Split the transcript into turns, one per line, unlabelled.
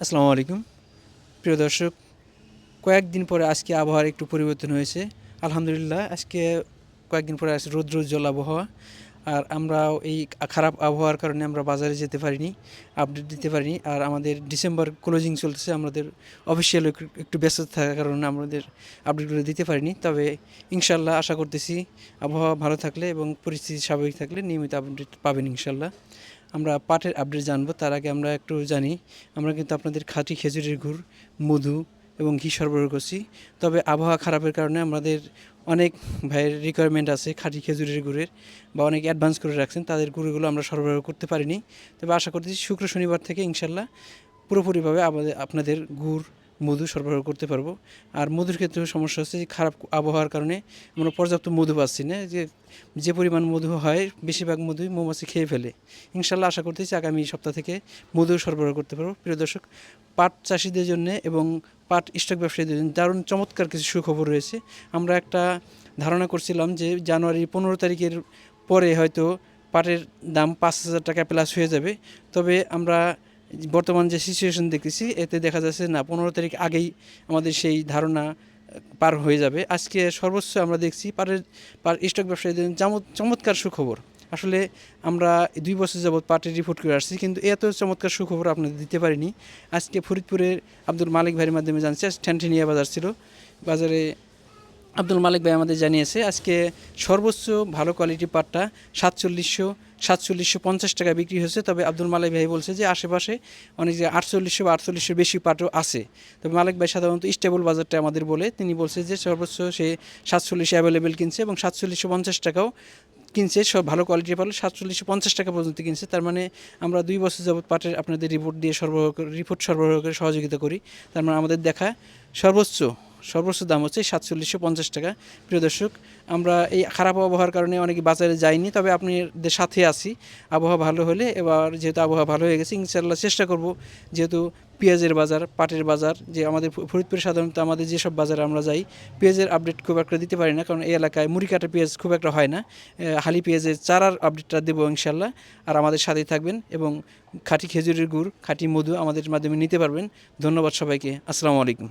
আসসালামু আলাইকুম প্রিয় দর্শক। কয়েকদিন পরে আজকে আবহাওয়ার একটু পরিবর্তন হয়েছে। আলহামদুলিল্লাহ, আজকে কয়েকদিন পরে আসছে রৌদ্রোজ্জ্বল আবহাওয়া। আর আমরাও এই খারাপ আবহাওয়ার কারণে আমরা বাজারে যেতে পারিনি, আপডেট দিতে পারিনি। আর আমাদের ডিসেম্বর ক্লোজিং চলতেছে, আমাদের অফিসিয়াল একটু ব্যস্ত থাকার কারণে আমাদের আপডেটগুলো দিতে পারিনি। তবে ইনশাল্লাহ আশা করতেছি আবহাওয়া ভালো থাকলে এবং পরিস্থিতি স্বাভাবিক থাকলে নিয়মিত আপডেট পাবেন ইনশাল্লাহ। আমরা পাটের আপডেট জানবো, তার আগে আমরা একটু জানি আমরা কিন্তু আপনাদের খাঁটি খেজুরের গুড়, মধু এবং ঘি সরবরাহ করছি। তবে আবহাওয়া খারাপের কারণে আমাদের অনেক ভাইয়ের রিকোয়ারমেন্ট আছে খাঁটি খেজুরের গুড়ের, বা অনেক অ্যাডভান্স করে রাখছেন, তাদের গুঁড়োগুলো আমরা সরবরাহ করতে পারিনি। তবে আশা করতেছি শুক্র শনিবার থেকে ইনশাল্লাহ পুরোপুরিভাবে আপনাদের গুড়, মধু সরবরাহ করতে পারবো। আর মধুর ক্ষেত্রেও সমস্যা হচ্ছে যে খারাপ আবহাওয়ার কারণে আমরা পর্যাপ্ত মধু পাচ্ছি না। যে পরিমাণ মধু হয় বেশিরভাগ মধুই মৌমাছি খেয়ে ফেলে। ইনশাল্লাহ আশা করতেছি আগামী সপ্তাহ থেকে মধু সরবরাহ করতে পারবো। প্রিয় দর্শক, পাট চাষিদের জন্য এবং পাট স্টক ব্যবসায়ীদের জন্য দারুণ চমৎকার কিছু সুখবর রয়েছে। আমরা একটা ধারণা করছিলাম যে জানুয়ারি 15 তারিখের পরে হয়তো পাটের দাম 5,000 টাকা প্লাস হয়ে যাবে। তবে আমরা বর্তমান যে সিচুয়েশন দেখতেছি এতে দেখা যাচ্ছে না, 15 তারিখ আগেই আমাদের সেই ধারণা পার হয়ে যাবে। আজকে সর্বোচ্চ আমরা দেখছি পাট স্টক ব্যবসায়ীদের চমৎকার সুখবর। আসলে আমরা 2 বছর যাবৎ পাটের রিপোর্ট করে আসছি, কিন্তু এত চমৎকার সুখবর আপনাদের দিতে পারিনি। আজকে ফরিদপুরের আব্দুল মালিক ভাইয়ের মাধ্যমে জানছি, ঠ্যানঠেনিয়া বাজার ছিল, বাজারে আব্দুল মালিক ভাই আমাদের জানিয়েছে আজকে সর্বোচ্চ ভালো কোয়ালিটি পাটটা 4750 টাকা বিক্রি হয়েছে। তবে আব্দুল মালিক ভাই বলছে যে আশেপাশে অনেক যে 4800 বা 4800 বেশি পাটও আছে। তবে মালিক ভাই সাধারণত স্টেবল বাজারটা আমাদের বলে, তিনি বলছে যে সর্বোচ্চ সে 47 অ্যাভেলেবেল কিনছে এবং 4750 টাকাও কিনছে। সব ভালো কোয়ালিটির পাটে 4750 টাকা পর্যন্ত কিনছে। তার মানে আমরা 2 বছর যাবৎ পাটের আপনাদের রিপোর্ট সরবরাহ করে সহযোগিতা করি। তার মানে আমাদের দেখা সর্বোচ্চ দাম হচ্ছে 4750 টাকা। প্রিয় দর্শক, আমরা এই খারাপ আবহাওয়ার কারণে অনেকে বাজারে যাইনি, তবে আপনাদের সাথে আছি। আবহাওয়া ভালো হলে, এবার যেহেতু আবহাওয়া ভালো হয়ে গেছে, ইনশাআল্লাহ চেষ্টা করব, যেহেতু পেঁয়াজের বাজার, পাটের বাজার, যে আমাদের ফরিদপুরে সাধারণত আমাদের যেসব বাজারে আমরা যাই পেঁয়াজের আপডেট খুব একটা দিতে পারি না, কারণ এই এলাকায় মুড়ি কাটা পেঁয়াজ খুব একটা হয় না। হালি পেঁয়াজের চারার আপডেটটা দেবো ইনশাআল্লাহ। আর আমাদের সাথেই থাকবেন এবং খাঁটি খেজুরের গুড়, খাঁটি মধু আমাদের মাধ্যমে নিতে পারবেন। ধন্যবাদ সবাইকে। আসসালামু আলাইকুম।